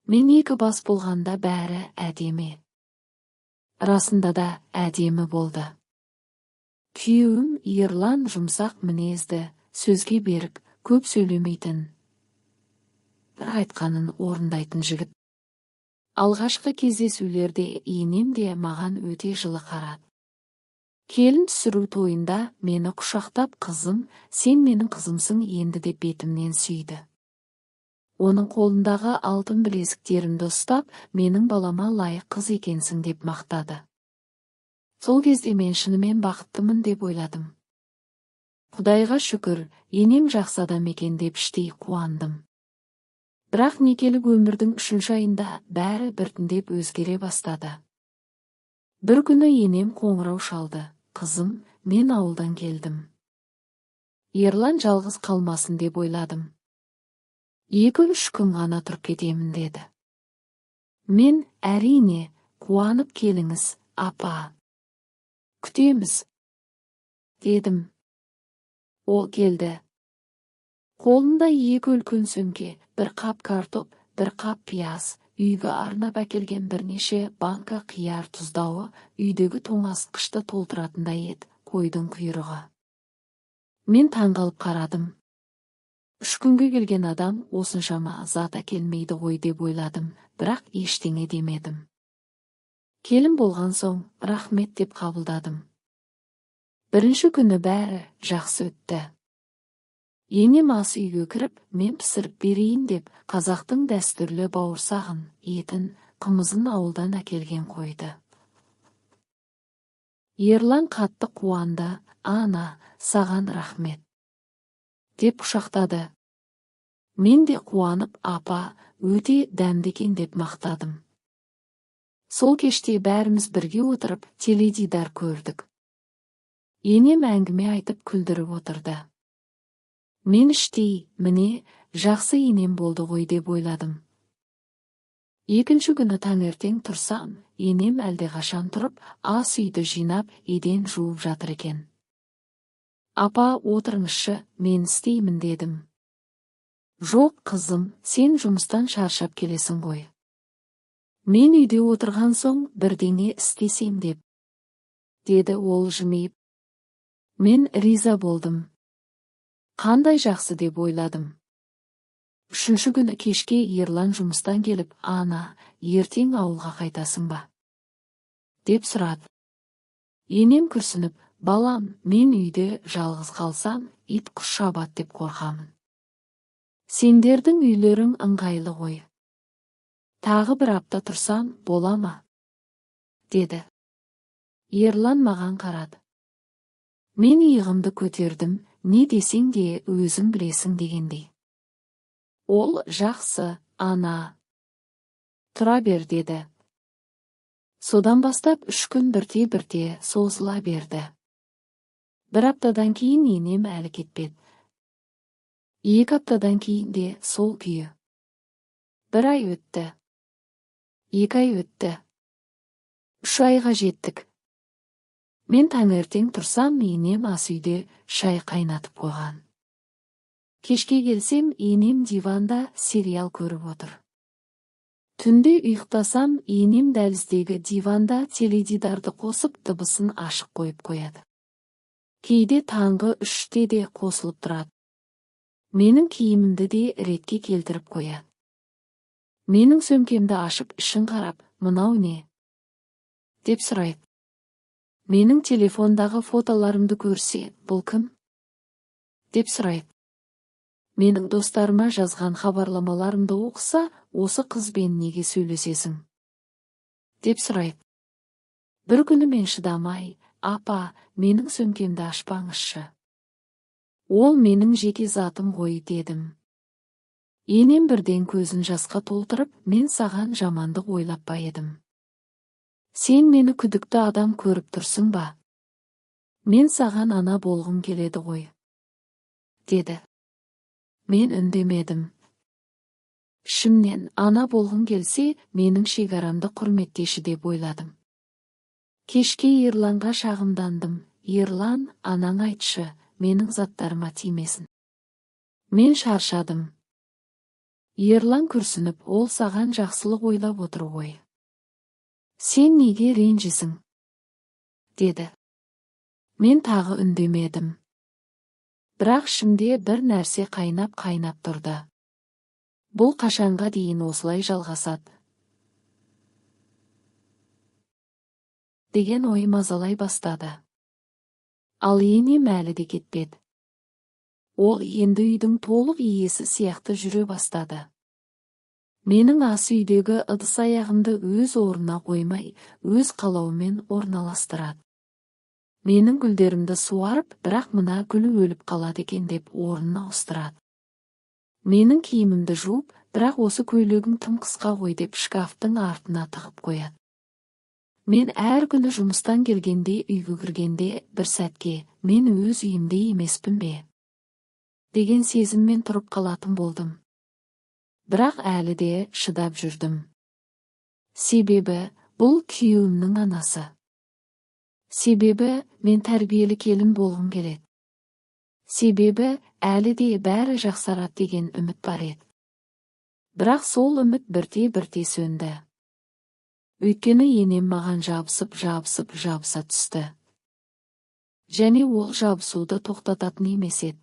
Мен екі бас болғанда бәрі әдемі. Расында да әдемі болды. Күйеуім Ерлан жұмсақ мінезді, сөзге берік, көп сөйлемейтін, бір айтқанын орындайтын жігіт. Алғашқы кездесулерде енем де маған өте жылы қарады. Келін түсіру тойында мені құшақтап, қызым, сен менің қызымсың енді деп бетімнен сүйді. Оның қолындағы алтын білезіктерімді ұстап, менің балама лайық қыз екенсің деп мақтады. Сол кезде мен шынымен бақыттымын деп ойладым. Құдайға шүкір, енем жақсы адам екен деп іштей қуандым. Бірақ некелік өмірдің 3-ші айында бәрі біртіндеп өзгере бастады. Бір күні енем қоңырау шалды. Қызым, мен ауылдан келдім. Ерлан жалғыз қалмасын деп ойладым. 2-3 күн ғана тұрып кетемін деді. Мен әрине, қуанып келіңіз, апа. Күтеміз, дедім. Ол келді. Қолында 2 үлкен сөмке, бір қап картоп, бір қап пияз, үйге арнап әкелген бірнеше банка қияр тұздауы, үйдегі тоңазытқышты толтыратындай ет, қойдың құйрығы. Мен таңғалып қарадым. 3 күнге келген адам осыншама зат әкелмейді ғой деп ойладым, бірақ ештеңе демедім. Келін болған соң рахмет деп қабылдадым. 1-ші күні бәрі жақсы өтті. Енем ас үйге кіріп, мен пісіріп берейін деп, қазақтың дәстүрлі бауырсағын, етін, қымызын ауылдан әкелген қойды. Ерлан қатты қуанды, ана, саған рахмет, деп құшақтады. Мен де қуанып, апа, өте дәмді екен деп мақтадым. Сол кеште бәріміз бірге отырып, теледидар көрдік. Енем әңгіме айтып күлдіріп отырды. Мен іштей, міне, жақсы енем болды ғой деп ойладым. 2-ші күні таңертең тұрсам, енем әлдеқашан тұрып, ас үйді жинап, еден жуып жатыр екен. Апа, отырыңызшы, мен істеймін дедім. Жоқ, қызым, сен жұмыстан шаршап келесің ғой. Мен үйде отырған соң бірдеңе істесем деп, деді ол жымиып. Мен риза болдым. Қандай жақсы деп ойладым. 3-ші күні кешке Ерлан жұмыстан келіп, ана, ертең ауылға қайтасың ба? Деп сұрады. Енем күрсініп, балам, мен үйде жалғыз қалсам, ит құс шабады деп қорқамын. Сендердің үйлерің ыңғайлы ғой. Тағы 1 апта тұрсам, бола ма? Деді. Ерлан маған қарады. Мен иығымды көтердім, не десең де өзің білесің дегендей. Ол жақсы, ана. Тұра бер деді. Содан бастап 3 күн бірте-бірте созыла берді. 1 аптадан кейін енем әлі кетпеді. 2 аптадан кейін де сол күйі. 1 ай өтті. 2 ай өтті. 3 айға жеттік. Мен таңертең тұрсам, енем ас үйде шай қайнатып қойған. Кешке келсем, енем диванда сериал көріп отыр. Түнде ұйықтасам, енем дәліздегі диванда теледидарды қосып, дыбысын ашық қойып қояды. Кейде таңғы 3-те де қосылып тұрады. Менің киімімді де ретке келтіріп қояды. Менің сөмкемді ашып, ішін қарап, мынау не? Деп сұрайды. Менің телефондағы фотоларымды көрсе, бұл кім? Деп сұрайды. Менің достарыма жазған хабарламаларымды оқыса, осы қызбен неге сөйлесесің? Деп сұрайды. Бір күні мен шыдамай, апа, менің сөмкемді ашпаңызшы. Ол менің жеке затым ғой дедім. Енем бірден көзін жасқа толтырып, мен саған жамандық ойлап па едім. Сен мені күдікті адам көріп тұрсың ба? Мен саған ана болғым келеді ғой, деді. Мен үндемедім. Ішімнен ана болғым келсе, менің шекарамды құрметтеші деп ойладым. Кешке Ерланға шағымдандым. Ерлан, анаң айтшы, менің заттарыма тимесін. Мен шаршадым. Ерлан күрсініп, ол саған жақсылық ойлап отыр ғой. Сен неге ренжісің? Деді. Мен тағы үндемедім. Бірақ ішімде бір нәрсе қайнап тұрды. Бұл қашанға дейін осылай жалғасады? Деген ой мазалай бастады. Ал енем әлі де кетпеді. Ол енді үйдің толық иесі сияқты жүре бастады. Менің ас үйдегі ыдыс аяғымды өз орнына қоймай, өз қалауымен орналастырады. Менің гүлдерімді суарып, бірақ мына гүл өліп қалады екен деп орнына ауыстырады. Менің киімімді жуып, бірақ осы көйлегім тым қысқа ғой деп шкафтың артына тығып қояды. Мен әр күні жұмыстан келгенде, үйге кіргенде бір сәтке, мен өз үйімде емеспін бе? Деген сезіммен тұрып қалатын болдым. Бірақ әлі де шыдап жүрдім. Себебі бұл күйеуімнің анасы. Себебі мен тәрбиелі келін болғым келеді. Себебі әлі де бәрі жақсарады деген үміт бар еді. Бірақ сол үміт бірте сөнді. Өйткені енем маған жабыса түсті. Және ол жабысуды тоқтататын емес еді.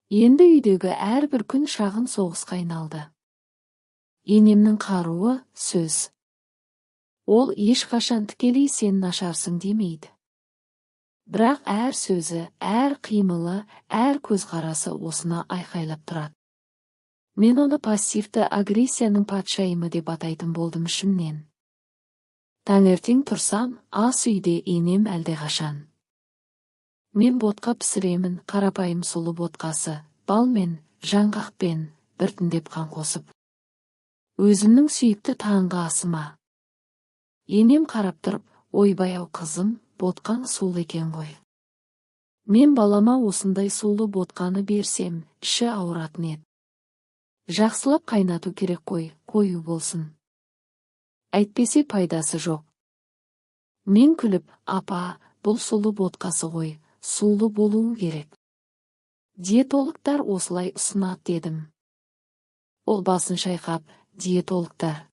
Енді үйдегі әрбір күн шағын соғысқа айналды. Енемнің қаруы сөз. Ол ешқашан тікелей сен нашарсың демейді. Бірақ әр сөзі, әр қимылы, әр көзқарасы осыны айқайлап тұрады. Мен оны пассивті агрессияның патшайымы деп атайтын болдым ішімнен. Таңертең тұрсам, ас үйде енем әлдеқашан. Мен ботқа пісіремін, қарапайым сұлы ботқасы, балмен, жаңғақпен, біртіндеп қан қосып. Өзімнің сүйікті таңғы асыма. Енем қарап тұрып, ойбай-ау қызым, ботқаң сулы екен ғой. Мен балама осындай сулы ботқаны берсем, іші ауыратын еді. Жақсылап қайнату керек қой, қою болсын. Әйтпесе пайдасы жоқ. Мен күліп, апа, бұл сулы ботқасы ғой, сулы болуы керек. Диетологтар осылай ұсынады дедім. Ол басын шайқап, диетологтар.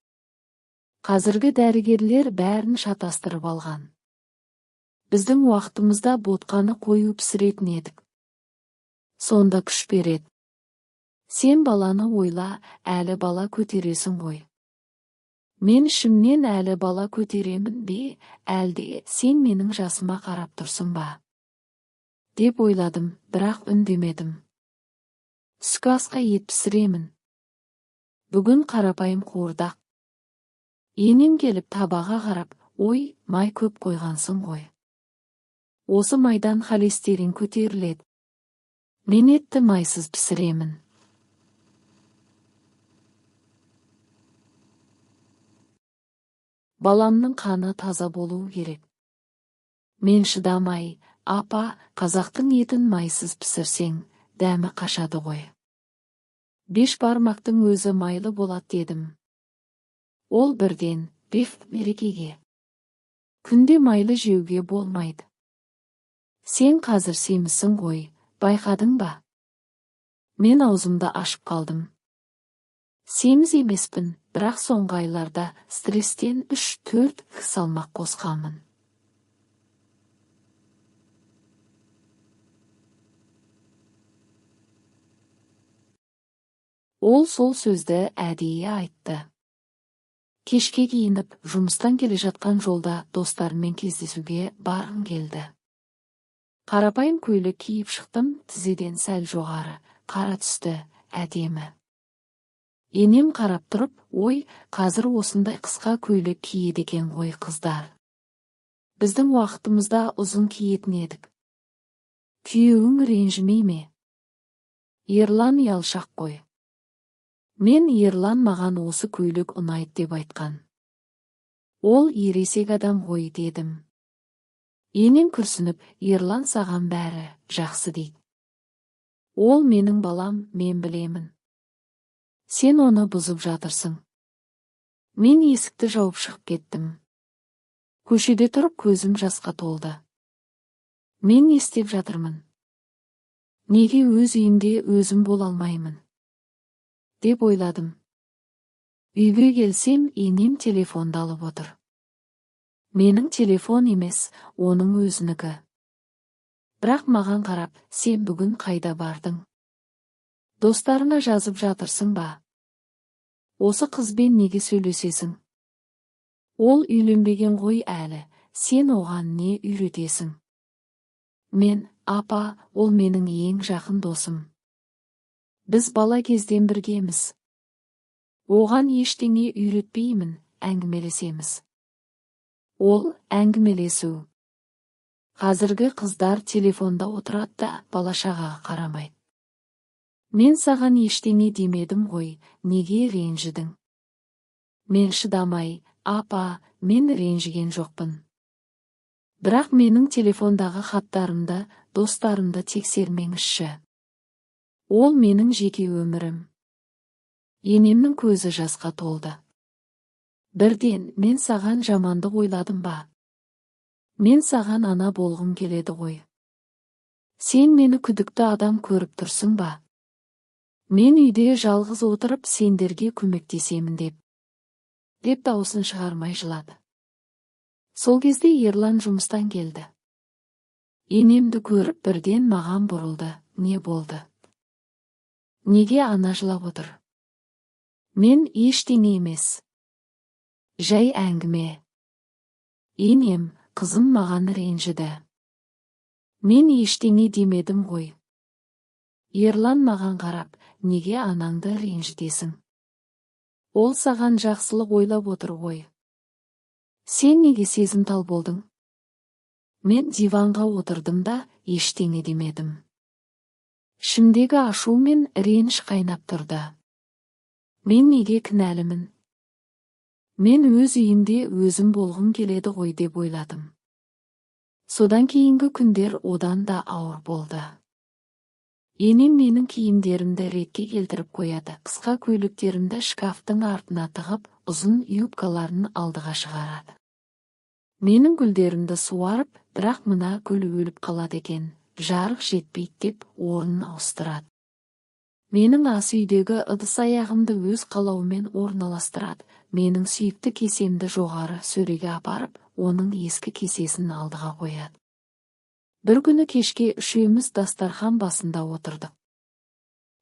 Қазіргі дәрігерлер бәрін шатастырып алған. Біздің уақытымызда ботқаны қою пісіретін едік. Сонда күш береді. Сен баланы ойла, әлі бала көтересің ғой. Мен ішімнен әлі бала көтеремін бе, әлде сен менің жасыма қарап тұрсың ба? Деп ойладым, бірақ үндемедім. Түскі асқа ет пісіремін. Бүгін қарапайым қуырдақ. Енем келіп табаға қарап, ой, май көп қойғансың ғой. Осы майдан холестерин көтеріледі. Мен етті майсыз пісіремін. Баламның қаны таза болуы керек. Мен шыдамай, апа, қазақтың етін майсыз пісірсең, дәмі қашады ғой. 5 бармақтың өзі майлы болады дедім. Ол бірден, беф мерекеге. Күнде майлы жеуге болмайды. Сен қазір семізсің ғой, байқадың ба? Мен аузымды ашып қалдым. Семіз емеспін, бірақ соңғы айларда стресстен 3-4 салмақ қосқанмын. Ол сол сөзді әдейі айтты. Кешке киініп, жұмыстан келе жатқан жолда достарыммен кездесуге барғым келді. Қарапайым көйлек киіп шықтым, тізеден сәл жоғары, қара түсті, әдемі. Енем қарап тұрып, ой, қазір осындай қысқа көйлек киеді екен ғой қыздар. Біздің уақытымызда ұзын киетін едік. Күйеуің ренжімей ме? Ерлан ұялшақ қой. Мен Ерлан маған осы көйлек ұнайды деп айтқан. Ол ересек адам ғой дедім. Енем күрсініп, Ерлан саған бәрі жақсы дейді. Ол менің балам, мен білемін. Сен оны бұзып жатырсың. Мен есікті жауып шығып кеттім. Көшеде тұрып көзім жасқа толды. Мен не істеп жатырмын? Неге өз үйімде өзім бола алмаймын? деп ойладым. Үйге келсем, енем телефонды алып отыр. Менің телефон емес, оның өзінікі. Бірақ маған қарап, сен бүгін қайда бардың? Достарына жазып жатырсың ба? Осы қызбен неге сөйлесесің? Ол үйленбеген ғой әлі, сен оған не үйретесің? Мен, апа, ол менің ең жақын досым. Біз бала кезден біргеміз. Оған ештеңе үйретпеймін, әңгімелесеміз. Ол әңгімелесу. Қазіргі қыздар телефонда отырады да балашаға қарамайды. Мен саған ештеңе демедім ғой, неге ренжідің? Мен шыдамай, апа, мен ренжіген жоқпын. Бірақ менің телефондағы хаттарымды, достарымды тексермеңізші. Ол менің жеке өмірім. Енемнің көзі жасқа толды. Бірден, мен саған жамандық ойладым ба? Мен саған ана болғым келеді ғой. Сен мені күдікті адам көріп тұрсың ба? Мен үйде жалғыз отырып сендерге көмектесемін деп дауысын шығармай жылады. Сол кезде Ерлан жұмыстан келді. Енемді көріп бірден маған бұрылды. Не болды? Неге ана жылап отыр? Мен ештеңе емес. Жай әңгіме. Енем, қызым маған ренжіді. Мен ештеңе демедім ғой. Ерлан маған қарап, неге анаңды ренжітесің? Ол саған жақсылық ойлап отыр ғой. Сен неге сезімтал болдың? Мен диванға отырдым да, ештеңе демедім. Ішімдегі ашу мен реніш қайнап тұрды. Мен неге кінәлімін? Мен өз үйімде өзім болғым келеді ғой деп ойладым. Содан кейінгі күндер одан да ауыр болды. Енем менің киімдерімді ретке келтіріп қояды. Қысқа көйлектерімді шкафтың артына тығып, ұзын юбкаларын алдыға шығарады. Менің гүлдерімді суарып, бірақ мына гүл өліп қалады екен, жарық жетпейді деп орнын ауыстырады. Менің ас үйдегі ыдыс-аяғымды өз қалауымен орналастырады. Менің сүйікті кесемді жоғары сөреге апарып, оның ескі кесесін алдыға қояды. Бір күні кешке үшеуміз дастархан басында отырдық.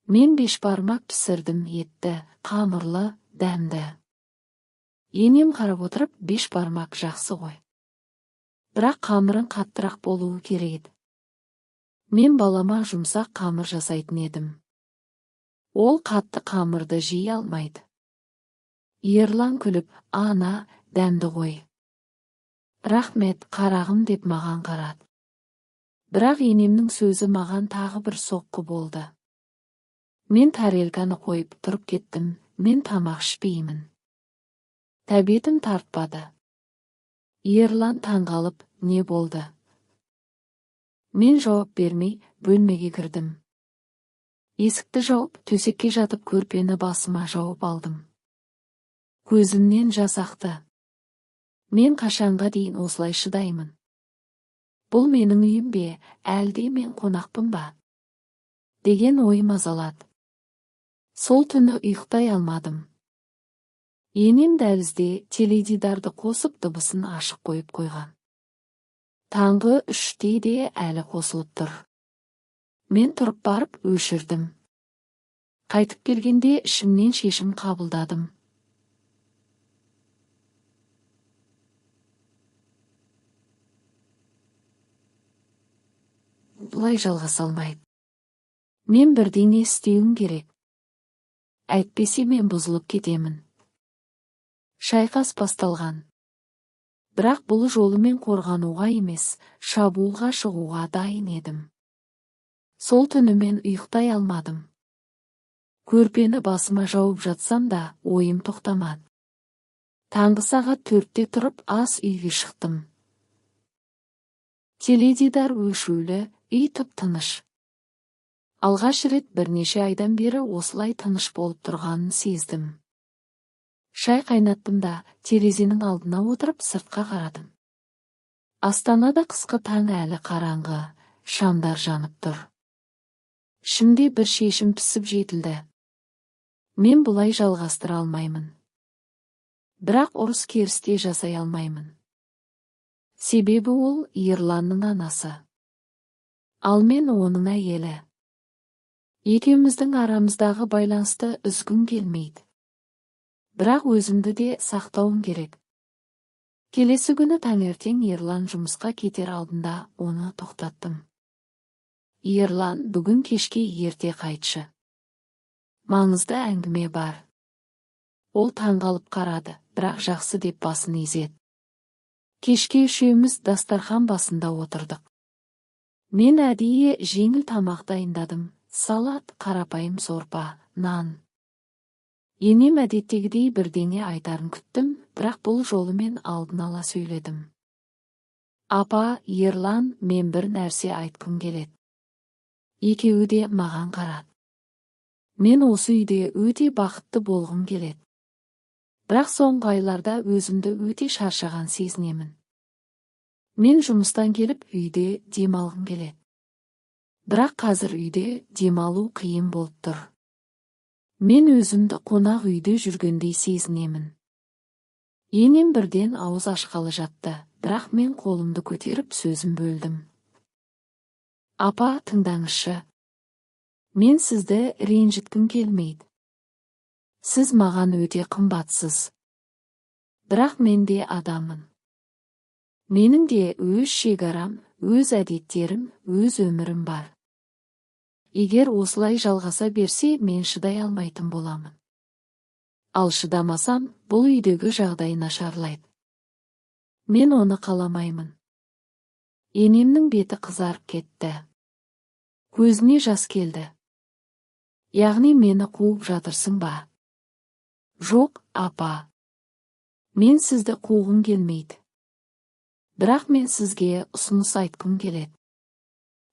Мен бешбармақ пісірдім, етті, қамырлы, дәмді. Енем қарап отырып, бешбармақ жақсы ғой. Бірақ қамырың қаттырақ болуы керек еді. Мен балама жұмсақ қамыр жасайтын едім. Ол қатты қамырды жей алмайды. Ерлан күліп, ана, дәмді ғой. Рахмет, қарағым деп маған қарады. Бірақ енемнің сөзі маған тағы бір соққы болды. Мен тарелканы қойып тұрып кеттім, мен тамақ ішпеймін. Тәбетім тартпады. Ерлан таңғалып, не болды? Мен жауап бермей, бөлмеге кірдім. Есікті жауып, төсекке жатып көрпені басыма жауып алдым. Көзімнен жас ақты. Мен қашанға дейін осылай шыдаймын? Бұл менің үйім бе, әлде мен қонақпын ба? Деген ой мазалады. Сол түні ұйықтай алмадым. Енем дәлізде теледидарды қосып дыбысын ашық қойып қойған. Таңғы 3-те де әлі қосылып тұр. Мен тұрып барып өшірдім. Қайтып келгенде ішімнен шешім қабылдадым. Бұлай жалғаса алмайды. Мен бірдеңе істеуім керек. Әйтпесе мен бұзылып кетемін. Шайқас басталған. Бірақ бұл жолымен қорғануға емес, шабуылға шығуға дайын едім. Сол түні мен ұйықтай алмадым. Көрпені басыма жауып жатсам да, ойым тоқтамады. Таңғы сағат 4-те тұрып ас үйге шықтым. Теледидар өшулі, үй тып-тыныш. Алғаш рет бірнеше айдан бері осылай тыныш болып тұрғанын сездім. Шай қайнаттым да, терезенің алдына отырып сыртқа қарадым. Астанада қысқы таң әлі қараңғы, шамдар жанып тұр. Ішімде бір шешім пісіп жетілді. Мен бұлай жалғастыра алмаймын. Бірақ ұрыс керісте жасай алмаймын. Себебі ол Ерланның анасы. Ал мен оның әйелі. Екеуміздің арамыздағы байланысты үзгім келмейді. Бірақ өзімді де сақтауым керек. Келесі күні таңертең Ерлан жұмысқа кетер алдында оны тоқтаттым. Ерлан, бүгін кешке ерте қайтшы. Маңызды әңгіме бар. Ол таңғалып қарады, бірақ жақсы деп басын изеді. Кешке үшеуміз дастархан басында отырдық. Мен әдейі жеңіл тамақ дайындадым. Салат, қарапайым сорпа, нан. Енем әдеттегідей бірдеңе айтарын күттім, бірақ бұл жолы мен алдын ала сөйледім. Апа, Ерлан, мен бір нәрсе айтқым келеді. Екеуі де маған қарады. Мен осы үйде өте бақытты болғым келеді. Бірақ соңғы айларда өзімді өте шаршаған сезінемін. Мен жұмыстан келіп үйде демалғым келеді. Бірақ қазір үйде демалу қиын болып тұр. Мен өзімді қонақ үйде жүргендей сезінемін. Енем бірден ауыз ашқалы жатты, бірақ мен қолымды көтеріп сөзім бөлдім. Апа, тыңдаңызшы. Мен сізді ренжіткім келмейді. Сіз маған өте қымбатсыз. Бірақ мен де адаммын. Менің де өз шекарам, өз әдеттерім, өз өмірім бар. Егер осылай жалғаса берсе, мен шыдай алмайтын боламын. Ал шыдамасам, бұл үйдегі жағдай нашарлайды. Мен оны қаламаймын. Енемнің беті қызарып кетті. Көзіне жас келді. Яғни мені қуып жатырсың ба? Жоқ, апа. Мен сізді қуғым келмейді. Бірақ мен сізге ұсыныс айтқым келеді.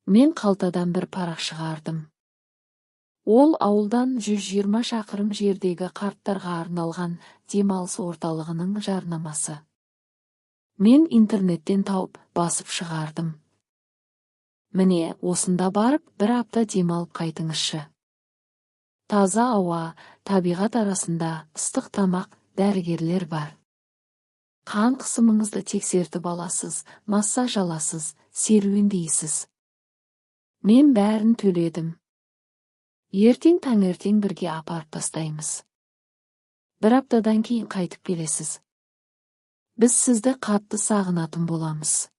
Мен қалтадан бір парақ шығардым. Ол ауылдан 120 шақырым жердегі қарттарға арналған демалыс орталығының жарнамасы. Мен интернеттен тауып басып шығардым. Міне, осында барып бір апта демалып қайтыңызшы. Таза ауа, табиғат арасында ыстық тамақ, дәрігерлер бар. Қан қысымыңызды тексертіп аласыз, массаж аласыз, серуендейсіз. Мен бәрін төледім. Ертең таңертең бірге апарып тастаймыз. Бір аптадан кейін қайтып келесіз. Біз сізді қатты сағынатын боламыз.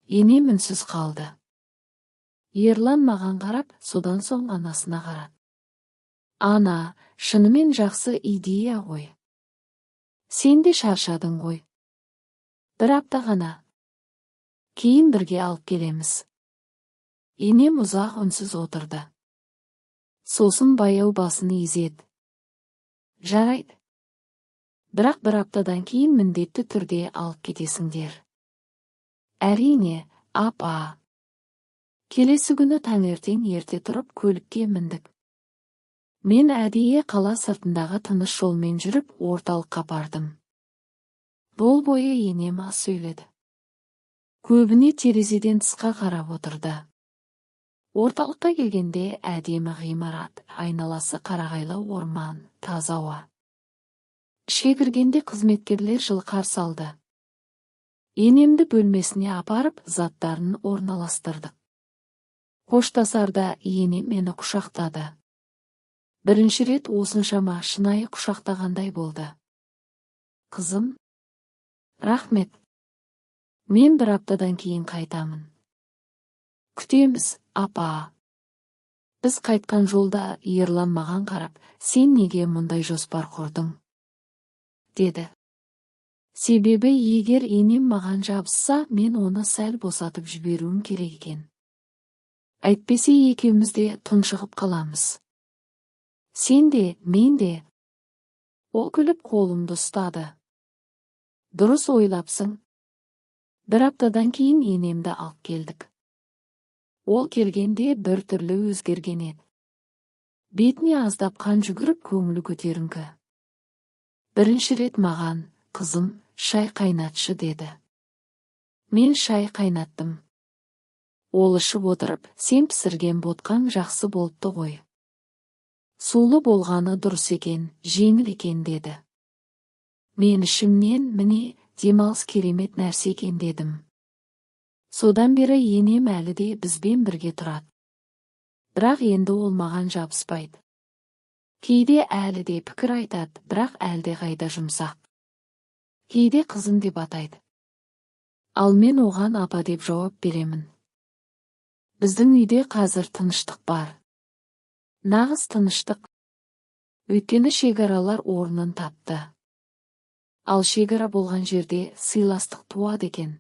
Енем үнсіз қалды. Ерлан маған қарап, содан соң анасына қарады. Ана, шынымен жақсы идея ғой. Сен де шаршадың ғой. Бір апта ғана. Кейін бірге алып келеміз. Енем ұзақ үнсіз отырды. Сосын баяу басын изеді. Жарайды. Бірақ бір аптадан кейін міндетті түрде алып кетесіңдер. Әрине, апа. Келесі күні таңертең ерте тұрып көлікке міндік. Мен әдейі қала сыртындағы тыныш жолмен жүріп орталыққа бардым. Жол бойы енем аз сөйледі. Көбіне терезеден тысқа қарап отырды. Орталыққа келгенде әдемі ғимарат, айналасы қарағайлы орман, таза ауа. Ішке кіргенде қызметкерлер жылы қарсы алды. Енемді бөлмесіне апарып, заттарын орналастырдық. Қоштасарда енем мені құшақтады. Бірінші рет осыншама шынайы құшақтағандай болды. Қызым, рахмет. Мен бір аптадан кейін қайтамын. Күтеміз, апа. Біз қайтқан жолда Ерлан маған қарап, сен неге мұндай жоспар құрдың? Деді. Себебі егер енем маған жабысса, мен оны сәл босатып жіберуім керек екен. Әйтпесе екеуміз де тұншығып қаламыз. Сен де, мен де. Ол күліп қолымды ұстады. Дұрыс ойлапсың. Бір аптадан кейін енемді алып келдік. Ол келгенде бір түрлі өзгерген еді. Бетіне аздап қан жүгіріп, көңілі көтеріңкі. Бірінші рет маған, қызым, шай қайнатшы деді. Мен шай қайнаттым. Ол ішіп отырып, сен пісірген ботқаң жақсы болыпты ғой. Сулы болғаны дұрыс екен, жеңіл екен деді. Мен ішімнен, міне, демалыс керемет нәрсе екен дедім. Содан бері енем әлі де бізбен бірге тұрады. Бірақ енді ол маған жабыспайды. Кейде әлі де пікір айтады, бірақ әлде қайда жұмсақ. Кейде қызым деп атайды. Ал мен оған апа деп жауап беремін. Біздің үйде қазір тыныштық бар. Нағыз тыныштық. Өйткені шекаралар орнын тапты. Ал шекара болған жерде сыйластық туады екен.